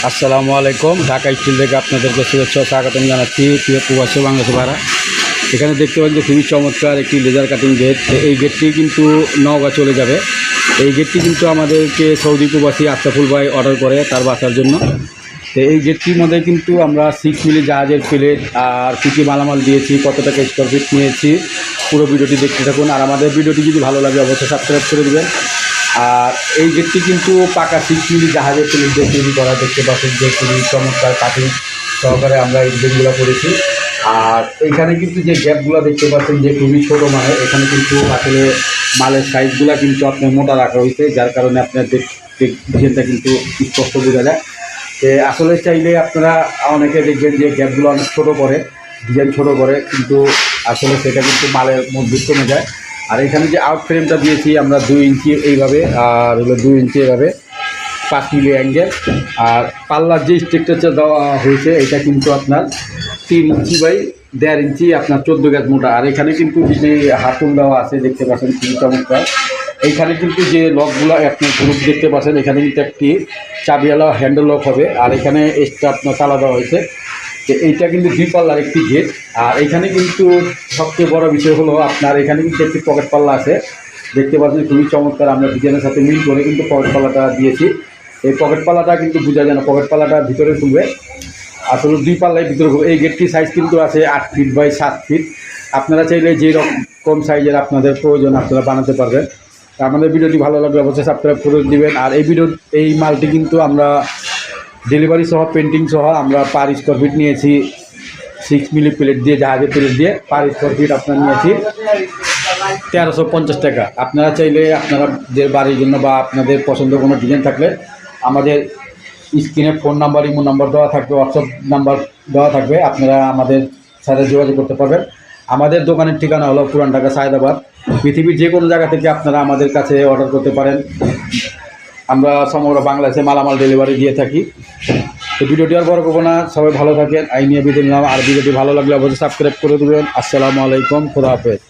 আসসালামু আলাইকুম। ঢাকা স্টিল থেকে আপনাদেরকে শুভেচ্ছা ও স্বাগতম জানাচ্ছি। প্রিয় প্রবাসী বাংলাদেশি ভাড়া, এখানে দেখতে পাচ্ছি খুবই চমৎকার একটি লেজার কাটিং গেট। এই গেটটি কিন্তু নওগাঁ চলে যাবে। এই গেটটি কিন্তু আমাদেরকে সৌদি প্রবাসী আশরাফুল ভাই অর্ডার করে তার বাসার জন্য। তো এই গেটটির মধ্যে কিন্তু আমরা 6 মিলি জাহাজের প্লেট আর কী কী মালামাল দিয়েছি, কত টাকা স্কোয়ার ফিট নিয়েছি, পুরো ভিডিওটি দেখতে থাকুন। আর আমাদের ভিডিওটি যদি ভালো লাগে অবশ্যই সাবস্ক্রাইব করে দেবেন। আর এই গেটটি কিন্তু পাকা 6 মিলি জাহাজের প্লেট দিয়ে তৈরি করা, দেখতে পাচ্ছেন যে খুবই চমৎকার কাটিং সহকারে আমরা এই গেটগুলো করেছি। আর এইখানে কিন্তু যে গ্যাপগুলো দেখতে পাচ্ছেন যে খুবই ছোটো মানের, এখানে কিন্তু আসলে মালের সাইজগুলো কিন্তু আপনার মোটা রাখা হয়েছে, যার কারণে আপনার ডিজাইনটা কিন্তু স্পষ্ট বোঝা যায়। আসলে চাইলে আপনারা অনেকে দেখবেন যে গ্যাপগুলো অনেক ছোটো করে, ডিজাইন ছোটো করে, কিন্তু আসলে সেটা কিন্তু মালের মজবুত কমে যায়। আর এখানে যে আউট ফ্রেমটা দিয়েছি আমরা 2 ইঞ্চি এইভাবে, আর হলো 2 ইঞ্চি এভাবে 5 মিলি অ্যাঙ্গেল। আর পাল্লার যে স্ট্রাকচারটা দেওয়া হয়েছে এটা কিন্তু আপনার 3 ইঞ্চি বাই 1.5 ইঞ্চি, আপনার 14 গ্যাস মোটা। আর এখানে কিন্তু যে হাতুল দেওয়া আছে দেখতে পাচ্ছেন খুবই চমৎকার। এইখানে কিন্তু যে লকগুলো আপনি গ্রুপ দেখতে পাচ্ছেন, এখানে কিন্তু একটি চাবিওয়ালা হ্যান্ডেল লক হবে। আর এখানে এক্সট্রা আপনার তালা দেওয়া হয়েছে। যে এইটা কিন্তু 2 পাল্লার একটি গেট। আর এখানে কিন্তু সবচেয়ে বড় বিষয় হলো আপনার এখানে কিন্তু একটি পকেট পাল্লা আছে, দেখতে পাচ্ছেন খুবই চমৎকার। আমরা ডিজাইনের সাথে মিল করে কিন্তু পকেট পাল্লাটা দিয়েছি। এই পকেট পাল্লাটা কিন্তু বোঝা যায় না, পকেট পাল্লাটা ভিতরে খুলবে, আসলে 2 পাল্লায় ভিতরে খুলবে। এই গেটটির সাইজ কিন্তু আছে 8 ফিট বাই 7 ফিট। আপনারা চাইলে যে রকম সাইজের আপনাদের প্রয়োজন আপনারা বানাতে পারবেন। আমাদের ভিডিওটি ভালো লাগলে অবশ্যই সাবস্ক্রাইব করে দিবেন। আর এই মালটি কিন্তু আমরা ডেলিভারি সহ পেন্টিং সহ আমরা পার স্কোয়ার ফিট নিয়েছি 6 মিলি প্লেট দিয়ে, জাহাজের প্লেট দিয়ে পার স্কোয়ার ফিট আপনার নিয়েছি 1350 টাকা। আপনারা চাইলে আপনাদের বাড়ির জন্য বা আপনাদের পছন্দ কোনো ডিজাইন থাকলে আমাদের স্ক্রিনে ফোন নাম্বার, ইমো নাম্বার দেওয়া থাকবে, হোয়াটসঅ্যাপ নাম্বার দেওয়া থাকবে, আপনারা আমাদের সাথে যোগাযোগ করতে পারবেন। আমাদের দোকানের ঠিকানা হলো পুরান ঢাকা সায়দাবাদ। পৃথিবীর যে কোনো জায়গা থেকে আপনারা আমাদের কাছে অর্ডার করতে পারেন। আমরা সমগ্র বাংলাদেশে মালামাল ডেলিভারি দিয়ে থাকি। তো ভিডিওটি আর বড় করবো না, সবাই ভালো থাকেন, নিয়ে বিদায় নিলাম। আর ভিডিওটি ভালো লাগলে অবশ্যই সাবস্ক্রাইব করে দেবেন। আসসালামু আলাইকুম, খোদা হাফেজ।